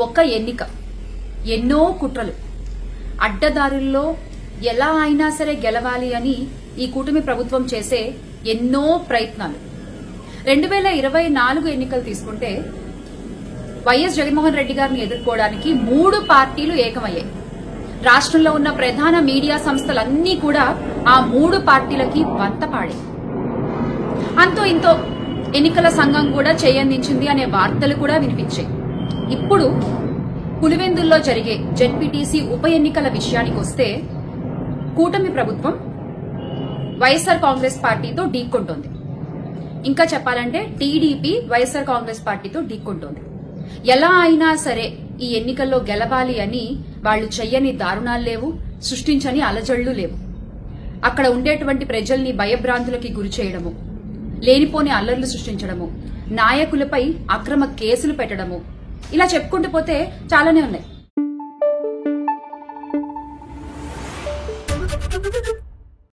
ఒక్క ఎన్నిక, ఎన్నో కుట్రలు, అడ్డదారుల్లో ఎలా అయినా సరే గెలవాలి అని ఈ కూటమి ప్రభుత్వం చేసే ఎన్నో ప్రయత్నాలు. 2024 ఎన్నికలు తీసుకుంటే వైఎస్ జగన్మోహన్ రెడ్డి గారిని ఎదుర్కోవడానికి 3 పార్టీలు ఏకమయ్యాయి. రాష్ట్రంలో ఉన్న ప్రధాన మీడియా సంస్థలన్నీ కూడా ఆ 3 పార్టీలకి వంతపాడే. అంతో ఇంతో ఎన్నికల సంఘం కూడా చేయందించింది అనే వార్తలు కూడా వినిపించాయి. ఇప్పుడు పులివెందుల్లో జరిగే జెడ్పీటీసీ ఉప ఎన్నికల విషయానికి వస్తే కూటమి ప్రభుత్వం వైఎస్ఆర్ కాంగ్రెస్ పార్టీతో ఢీకొంటోంది. ఇంకా చెప్పాలంటే టీడీపీ వైఎస్ఆర్ కాంగ్రెస్ పార్టీతో ఢీకొంటోంది. ఎలా అయినా సరే ఈ ఎన్నికల్లో గెలవాలి అని వాళ్లు చెయ్యని దారుణాలు లేవు, సృష్టించని అలజళ్లు లేవు. అక్కడ ఉండేటువంటి ప్రజల్ని భయభ్రాంతులకి గురి చేయడము, లేనిపోని అల్లర్లు సృష్టించడము, నాయకులపై అక్రమ కేసులు పెట్టడము, ఇలా చెప్పుకుంటూ పోతే చాలానే ఉన్నాయి.